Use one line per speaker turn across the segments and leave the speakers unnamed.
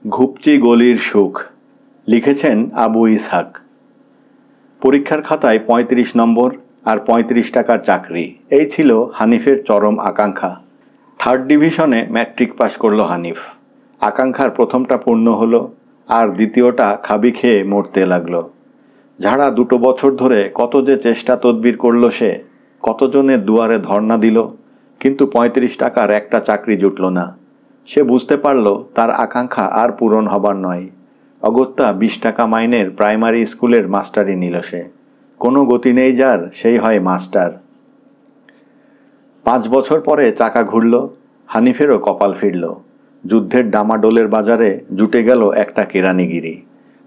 ঘুপচি গলির সুখ লিখেছেন আবু ইসহাক। পরীক্ষার খাতায় ৩৫ নম্বর আর ৩৫ টাকার চাকরি, এই ছিল হানিফের চরম আকাঙ্ক্ষা। 3rd ডিভিশনে ম্যাট্রিক পাশ করলো হানিফ। আকাঙ্ক্ষার প্রথমটা পূর্ণ হলো, আর দ্বিতীয়টা খাবি খেয়ে মরতে লাগলো। ঝাড়া 2 বছর ধরে কত যে চেষ্টা তদবির করল সে, কতজনের দুয়ারে ধর্ণা দিল, কিন্তু ৩৫ টাকার একটা চাকরি জুটল না। সে বুঝতে পারল তার আকাঙ্ক্ষা আর পূরণ হবার নয়। অগত্যা 20 টাকা মাইনের প্রাইমারি স্কুলের মাস্টারই নিল সে। কোনো গতি নেই যার, সেই হয় মাস্টার। 5 বছর পরে চাকা ঘুরল, হানিফেরও কপাল ফিরল। যুদ্ধের ডামাডোলের বাজারে জুটে গেল একটা কেরানিগিরি।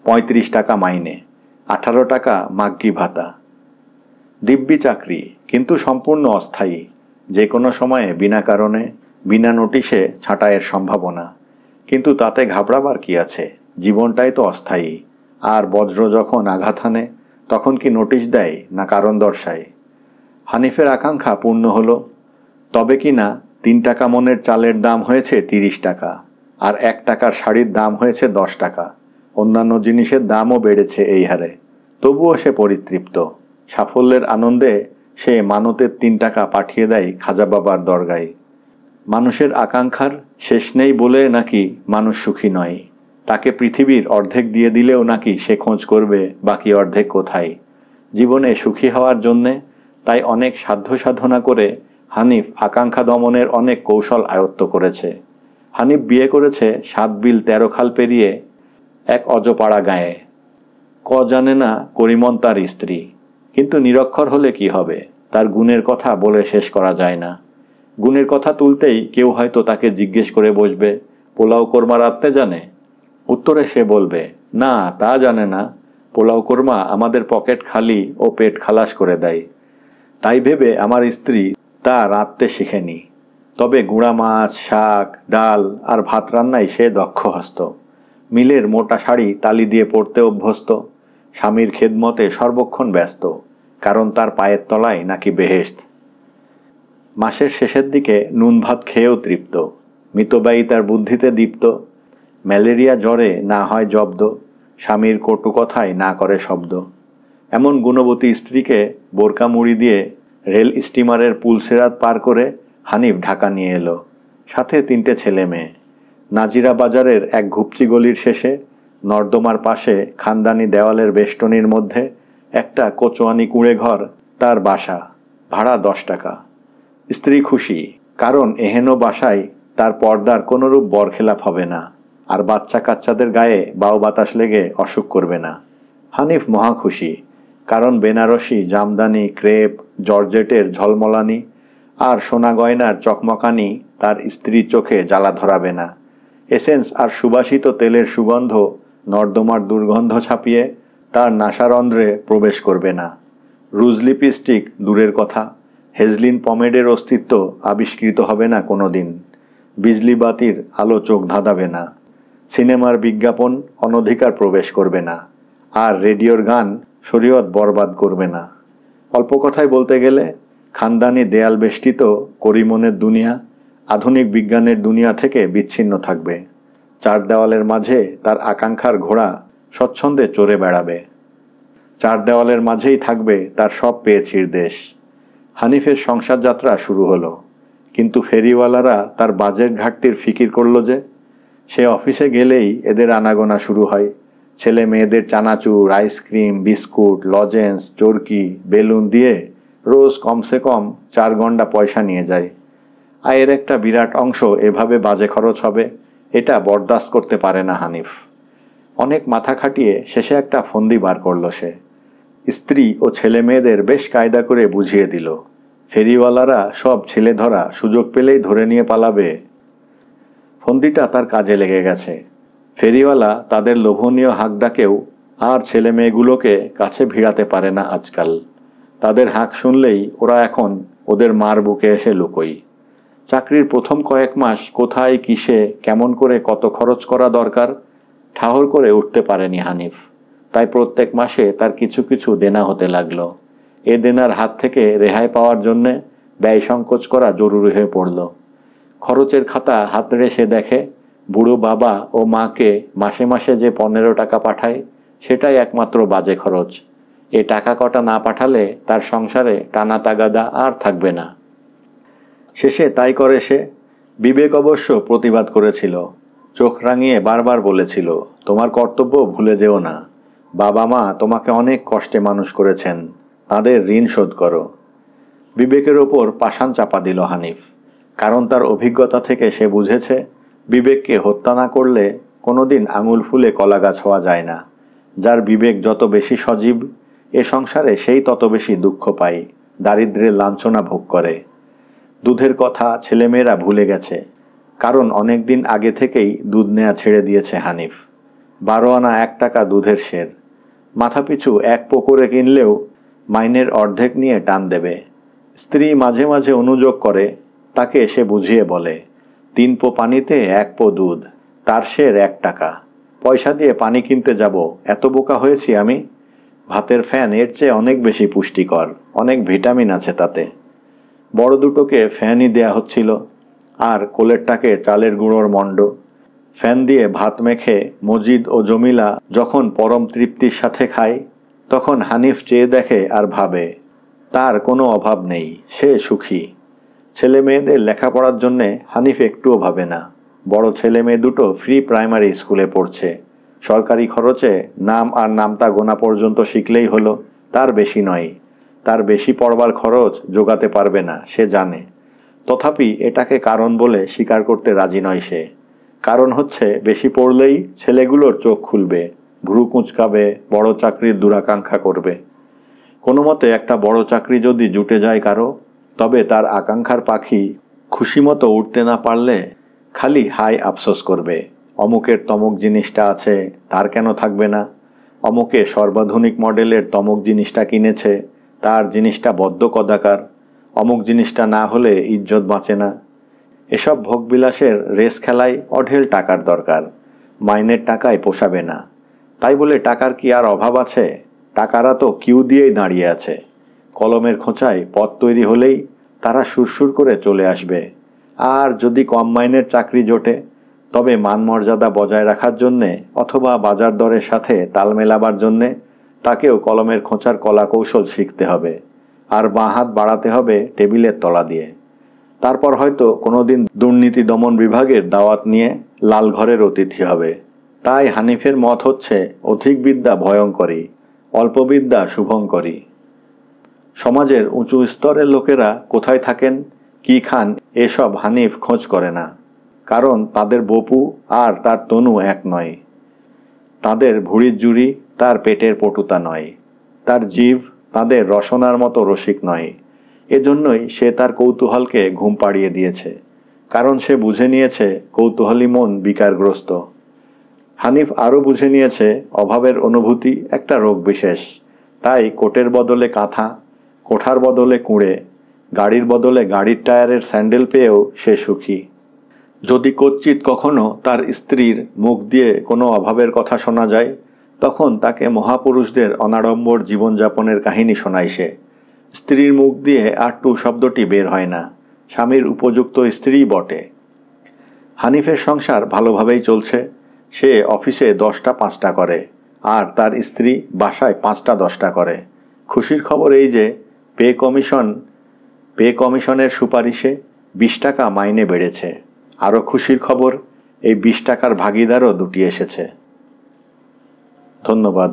35 টাকা মাইনে, 18 টাকা মাগ্গি ভাতা। দিব্যি চাকরি, কিন্তু সম্পূর্ণ অস্থায়ী। যে কোনো সময়ে বিনা কারণে, বিনা নোটিশে ছাঁটাইয়ের সম্ভাবনা। কিন্তু তাতে ঘাবড়াবার কি আছে, জীবনটাই তো অস্থায়ী। আর বজ্র যখন আঘাত হানে, তখন কি নোটিশ দেয় না কারণ দর্শায়? হানিফের আকাঙ্ক্ষা পূর্ণ হলো, তবে কি না 3 টাকা মনের চালের দাম হয়েছে 30 টাকা, আর 1 টাকার শাড়ির দাম হয়েছে 10 টাকা। অন্যান্য জিনিসের দামও বেড়েছে এই হারে। তবুও সে পরিতৃপ্ত। সাফল্যের আনন্দে সে মানতের 3 টাকা পাঠিয়ে দেয় খাজা বাবার দরগায়। মানুষের আকাঙ্ক্ষার শেষ নেই বলে নাকি মানুষ সুখী নয়। তাকে পৃথিবীর অর্ধেক দিয়ে দিলেও নাকি সে খোঁজ করবে বাকি অর্ধেক কোথায়। জীবনে সুখী হওয়ার জন্যে তাই অনেক সাধ্য সাধনা করে হানিফ আকাঙ্ক্ষা দমনের অনেক কৌশল আয়ত্ত করেছে। হানিফ বিয়ে করেছে 7 বিল 13 খাল পেরিয়ে এক অজপাড়া গাঁয়ে। জানে না করিমন তার স্ত্রী, কিন্তু নিরক্ষর হলে কি হবে, তার গুণের কথা বলে শেষ করা যায় না। গুণের কথা তুলতেই কেউ হয়তো তাকে জিজ্ঞেস করে বসবে, পোলাও কোরমা রাঁধতে জানে? উত্তরে সে বলবে, না তা জানে না, পোলাও কোরমা আমাদের পকেট খালি ও পেট খালাস করে দেয়। তাই ভেবে আমার স্ত্রী তা রাঁধতে শিখেনি। তবে গুঁড়া মাছ, শাক, ডাল আর ভাত রান্নায় সে দক্ষ হস্ত। মিলের মোটা শাড়ি তালি দিয়ে পরতে অভ্যস্ত। স্বামীর খেদমতে সর্বক্ষণ ব্যস্ত, কারণ তার পায়ের তলায় নাকি বেহেশত। মাসের শেষের দিকে নুন ভাত খেয়েও তৃপ্ত। মিতব্যয়ী তার বুদ্ধিতে দীপ্ত। ম্যালেরিয়া জ্বরে না হয় জব্দ, স্বামীর কটু কথায় না করে শব্দ। এমন গুণবতী স্ত্রীকে বোরকা মুড়ি দিয়ে রেল স্টিমারের পুলসেরাত পার করে হানিফ ঢাকা নিয়ে এলো, সাথে 3টে ছেলে মেয়ে। নাজিরা বাজারের এক ঘুপচি গলির শেষে, নর্দমার পাশে খানদানি দেওয়ালের বেষ্টনীর মধ্যে একটা কোচোয়ানি কুঁড়ে ঘর তার বাসা। ভাড়া 10 টাকা। স্ত্রী খুশি, কারণ এহেন বাসায় তার পর্দার কোনোরূপ বরখেলাপ হবে না, আর বাচ্চা কাচ্চাদের গায়ে বাউ বাতাস লেগে অসুখ করবে না। হানিফ মহা খুশি, কারণ বেনারসি, জামদানি, ক্রেপ, জর্জেটের ঝলমলানি আর সোনা গয়নার চকমকানি তার স্ত্রীর চোখে জ্বালা ধরাবে না। এসেন্স আর সুবাসিত তেলের সুগন্ধ নর্দমার দুর্গন্ধ ছাপিয়ে তার নাসারন্ধ্রে প্রবেশ করবে না। রুজ লিপস্টিক দূরের কথা, হেজলিন পমেডের অস্তিত্ব আবিষ্কৃত হবে না কোনো দিন। বিজলি বাতির আলো চোখ ধাঁধাবে না। সিনেমার বিজ্ঞাপন অনধিকার প্রবেশ করবে না। আর রেডিওর গান শরীয়ত বরবাদ করবে না। অল্প কথায় বলতে গেলে, খানদানি দেয়াল বেষ্টিত করিমনের দুনিয়া আধুনিক বিজ্ঞানের দুনিয়া থেকে বিচ্ছিন্ন থাকবে। 4 দেওয়ালের মাঝে তার আকাঙ্ক্ষার ঘোড়া স্বচ্ছন্দে চড়ে বেড়াবে। 4 দেওয়ালের মাঝেই থাকবে তার সব পেয়েছির দেশ। হানিফের সংসার যাত্রা শুরু হলো, কিন্তু ফেরিওয়ালারা তার বাজেট ঘাটতির ফিকির করল যে। সে অফিসে গেলেই এদের আনাগোনা শুরু হয়। ছেলে মেয়েদের চানাচুর, আইসক্রিম, বিস্কুট, লজেন্স, চরকি, বেলুন দিয়ে রোজ কমসে কম 4 গন্ডা পয়সা নিয়ে যায়। আয়ের একটা বিরাট অংশ এভাবে বাজে খরচ হবে, এটা বরদাস্ত করতে পারে না হানিফ। অনেক মাথা খাটিয়ে শেষে একটা ফন্দি বার করল সে। স্ত্রী ও ছেলে মেয়েদের বেশ কায়দা করে বুঝিয়ে দিল, ফেরিওয়ালারা সব ছেলে ধরা, সুযোগ পেলেই ধরে নিয়ে পালাবে। ফন্দিটা তার কাজে লেগে গেছে। ফেরিওয়ালা তাদের লোভনীয় হাঁক ডাকেও আর ছেলে মেয়েগুলোকে কাছে ভিড়াতে পারে না আজকাল। তাদের হাঁক শুনলেই ওরা এখন ওদের মার বুকে এসে লুকোয়। চাকরির প্রথম কয়েক মাস কোথায়, কিসে, কেমন করে কত খরচ করা দরকার ঠাহর করে উঠতে পারেনি হানিফ। তাই প্রত্যেক মাসে তার কিছু কিছু দেনা হতে লাগলো। এ দেনার হাত থেকে রেহাই পাওয়ার জন্যে ব্যয় সংকোচ করা জরুরি হয়ে পড়ল। খরচের খাতা হাত নেড়ে সে দেখে বুড়ো বাবা ও মাকে মাসে মাসে যে 15 টাকা পাঠায় সেটাই একমাত্র বাজে খরচ। এ টাকা কটা না পাঠালে তার সংসারে টানা তাগাদা আর থাকবে না। শেষে তাই করে সে। বিবেক অবশ্য প্রতিবাদ করেছিল, চোখ রাঙিয়ে বারবার বলেছিল, তোমার কর্তব্য ভুলে যেও না। বাবা মা তোমাকে অনেক কষ্টে মানুষ করেছেন, তাদের ঋণ শোধ করো। বিবেকের ওপর পাষাণ চাপা দিল হানিফ, কারণ তার অভিজ্ঞতা থেকে সে বুঝেছে বিবেককে হত্যা না করলে কোনোদিন আঙুল ফুলে কলা গাছ হওয়া যায় না। যার বিবেক যত বেশি সজীব এ সংসারে সেই তত বেশি দুঃখ পায়, দারিদ্র্যের লাঞ্ছনা ভোগ করে। দুধের কথা ছেলেমেয়েরা ভুলে গেছে, কারণ অনেক দিন আগে থেকেই দুধ নেয়া ছেড়ে দিয়েছে হানিফ। 12 আনা 1 টাকা দুধের সের, মাথাপিছু 1 পো করে কিনলেও মাইনের অর্ধেক নিয়ে টান দেবে। স্ত্রী মাঝে মাঝে অনুযোগ করে, তাকে সে বুঝিয়ে বলে, 3 পো পানিতে 1 পো দুধ, তার সের 1 টাকা, পয়সা দিয়ে পানি কিনতে যাব, এত বোকা হয়েছি আমি? ভাতের ফ্যান এর চেয়ে অনেক বেশি পুষ্টিকর, অনেক ভিটামিন আছে তাতে। বড় দুটোকে ফ্যানই দেয়া হচ্ছিল, আর কোলেরটাকে চালের গুঁড়োর মণ্ড। ফ্যান দিয়ে ভাত মেখে মজিদ ও জমিলা যখন পরম তৃপ্তির সাথে খায়, তখন হানিফ চেয়ে দেখে আর ভাবে, তার কোনো অভাব নেই, সে সুখী। ছেলে মেয়েদের লেখাপড়ার জন্যে হানিফ একটুও ভাবে না। বড় ছেলে মেয়ে দুটো ফ্রি প্রাইমারি স্কুলে পড়ছে, সরকারি খরচে নাম আর নামতা গোনা পর্যন্ত শিখলেই হলো, তার বেশি নয়। তার বেশি পড়বার খরচ জোগাতে পারবে না সে জানে, তথাপি এটাকে কারণ বলে স্বীকার করতে রাজি নয় সে। কারণ হচ্ছে বেশি পড়লেই ছেলেগুলোর চোখ খুলবে, ভ্রু কুঁচকাবে, বড় চাকরির দুরাকাঙ্ক্ষা করবে। কোনো মতে একটা বড় চাকরি যদি জুটে যায় কারো, তবে তার আকাঙ্ক্ষার পাখি খুশিমতো উঠতে না পারলে খালি হাই আফসোস করবে, অমুকের তমুক জিনিসটা আছে, তার কেন থাকবে না? অমুকে সর্বাধুনিক মডেলের তমুক জিনিসটা কিনেছে, তার জিনিসটা বদ্ধ কদাকার, অমুক জিনিসটা না হলে ইজ্জত বাঁচে না। এসব ভোগবিলাসের রেস খেলায় অঢেল টাকার দরকার, মাইনের টাকায় পোষাবে না। তাই বলে টাকার কি আর অভাব আছে? টাকারা তো কিউ দিয়েই দাঁড়িয়ে আছে। কলমের খোঁচায় পথ তৈরি হলেই তারা সুরসুর করে চলে আসবে। আর যদি কম মাইনের চাকরি জোটে, তবে মানমর্যাদা বজায় রাখার জন্যে অথবা বাজার দরের সাথে তাল মেলাবার জন্যে তাকেও কলমের খোঁচার কলা কৌশল শিখতে হবে, আর বাঁ হাত বাড়াতে হবে টেবিলের তলা দিয়ে। তারপর হয়তো কোনোদিন দুর্নীতি দমন বিভাগের দাওয়াত নিয়ে লাল ঘরের অতিথি হবে। তাই হানিফের মত হচ্ছে, অধিক বিদ্যা ভয়ঙ্করী, অল্প বিদ্যা শুভঙ্করী। সমাজের উঁচু স্তরের লোকেরা কোথায় থাকেন, কি খান, এসব হানিফ খোঁজ করে না, কারণ তাদের বপু আর তার তনু এক নয়। তাদের ভুঁড়ির জুড়ি তার পেটের পটুতা নয়, তার জিভ তাদের রসনার মতো রসিক নয়। এজন্যই সে তার কৌতূহলকে ঘুম পাড়িয়ে দিয়েছে, কারণ সে বুঝে নিয়েছে কৌতূহলী মন বিকারগ্রস্ত। হানিফ আরও বুঝে নিয়েছে অভাবের অনুভূতি একটা রোগ বিশেষ। তাই কোটের বদলে কাঁথা, কোঠার বদলে কুঁড়ে, গাড়ির বদলে গাড়ির টায়ারের স্যান্ডেল পেয়েও সে সুখী। যদি কচ্চিৎ কখনো তার স্ত্রীর মুখ দিয়ে কোনো অভাবের কথা শোনা যায়, তখন তাকে মহাপুরুষদের অনাড়ম্বর জীবনযাপনের কাহিনী শোনায় সে। স্ত্রীর মুখ দিয়ে আর টু শব্দটি বের হয় না, স্বামীর উপযুক্ত স্ত্রী বটে। হানিফের সংসার ভালোভাবেই চলছে। সে অফিসে 10টা 5টা করে, আর তার স্ত্রী বাসায় 5টা 10টা করে। খুশির খবর এই যে পে কমিশনের সুপারিশে 20 টাকা মাইনে বেড়েছে। আরও খুশির খবর, এই 20 টাকার ভাগিদারও দুটি এসেছে। ধন্যবাদ।